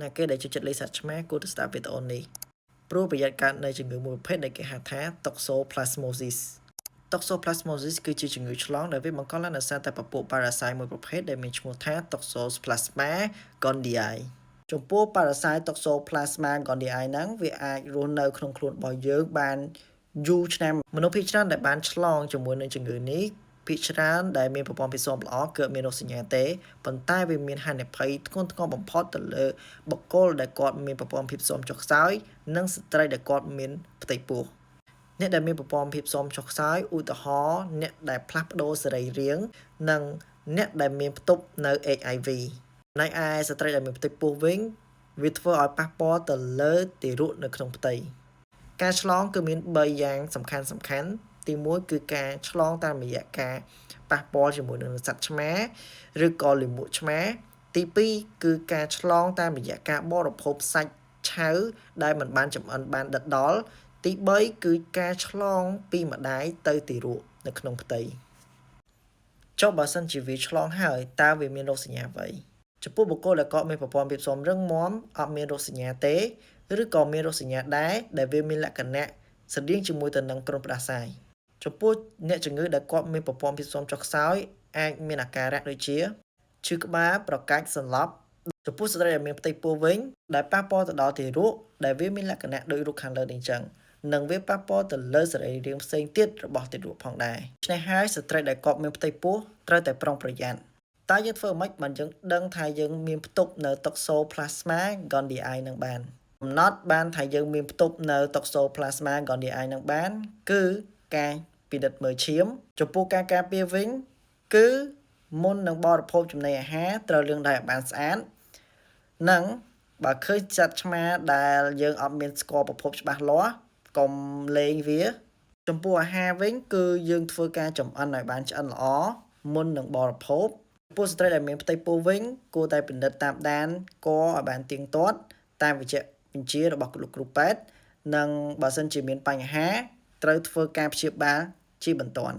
ណាគេដែលចូលចិត្តលេងសត្វឆ្មាគួរតែស្ដាប់វីដេអូនេះព្រោះប្រយ័ត្នកើតនៅជំងឺមួយប្រភេទដែលគេហៅថា Toxoplasmosis Toxoplasmosis គឺជាជំងឺឆ្លងដែលវាបង្កឡើងដោយសារតែពពួក parasite មួយប្រភេទដែលមានឈ្មោះថា Toxoplasma gondii ចំពោះ parasite Toxoplasma gondii ហ្នឹងវាអាចរស់នៅក្នុងខ្លួនរបស់យើងបានយូរឆ្នាំមនុស្សភាគច្រើនដែលបានឆ្លងជាមួយនឹងជំងឺនេះភាគច្រើនដែលមានប្រព័ន្ធភាពស៊ាំល្អគឺមានរោគសញ្ញាទេប៉ុន្តែវាមានហានិភ័យធ្ងន់ធ្ងរបំផុតទៅលើបុគ្គលដែលគាត់មានប្រព័ន្ធភាពស៊ាំចុះខ្សោយនិងស្ត្រីដែលគាត់មានផ្ទៃពោះអ្នកដែលមានប្រព័ន្ធភាពស៊ាំចុះខ្សោយឧទាហរណ៍អ្នកដែលផ្លាស់ប្ដូរសរីរាង្គនិងអ្នកដែលមានផ្ទុកនៅ HIV នៅឯស្ត្រីដែលមានផ្ទៃពោះវិញវាធ្វើឲ្យប៉ះពាល់ទៅលើទារកនៅក្នុងផ្ទៃការឆ្លងគឺមាន3យ៉ាងសំខាន់ទី1គឺការឆ្លងតាមរយៈការប៉ះពាល់ជាមួយនឹងសត្វឆ្មាឬក៏លាមកឆ្មាទី2គឺការឆ្លងតាមរយៈការបរិភោគសាច់ឆៅដែលមិនបានចម្អិនបានដិតដល់ទី3គឺការឆ្លងពីម្ដាយទៅទារកនៅក្នុងផ្ទៃចុះបើសិនជាវាឆ្លងហើយតើវាមានរោគសញ្ញាអ្វីចំពោះបុគ្គលដែលគាត់មានប្រព័ន្ធភាពស៊ាំរឹងមាំអត់មានរោគសញ្ញាទេឬក៏មានរោគសញ្ញាដែរដែលវាមានលក្ខណៈស្រដៀងជាមួយទៅនឹងគ្រុនផ្ដាសាយចំពោះអ្នកជំងឺដែលគាត់មានប្រព័ន្ធភាពស៊ាំចុះខ្សោយអាចមានអាការៈដូចជាឈឺក្បាលប្រកាច់សន្លប់ចំពោះស្ត្រីដែលមានផ្ទៃពោះវិញដែលប៉ះពាល់ទៅដល់ទារកដែលវាមានលក្ខណៈដូចរូបខាងលើនេះអញ្ចឹងនិងវាប៉ះពាល់ទៅលើសរីរាង្គផ្សេងទៀតរបស់ទារកផងដែរដូច្នេះហើយស្ត្រីដែលគាត់មានផ្ទៃពោះត្រូវតែប្រុងប្រយ័ត្នតើយើងធ្វើម៉េចបានយើងដឹងថាយើងមានផ្ទុកនៅ Toxoplasma gondii នឹងបានកំណត់បានថាយើងមានផ្ទុកនៅ Toxoplasma gondii នឹងបានគឺការពិនិត្យមើលឈាមចំពោះការការពារវិញគឺមុននឹងបរិភោគចំណីអាហារត្រូវលាងដៃឲ្យបានស្អាតនិងបើឃើញសត្វឆ្មាដែលយើងអត់មានស្គាល់ប្រភពច្បាស់លាស់កុំលេងវាចំពោះអាហារវិញគឺយើងធ្វើការចម្អិនឲ្យបានឆ្អិនល្អមុននឹងបរិភោគចំពោះស្ត្រីដែលមានផ្ទៃពោះវិញគួរតែពិនិត្យតាមដានកឲ្យបានទៀងទាត់តាមវិជ្ជាបញ្ជារបស់លោកគ្រូពេទ្យនិងបើសិនជាមានបញ្ហាត្រូវធ្វើការព្យាបាលជាបន្ទាន់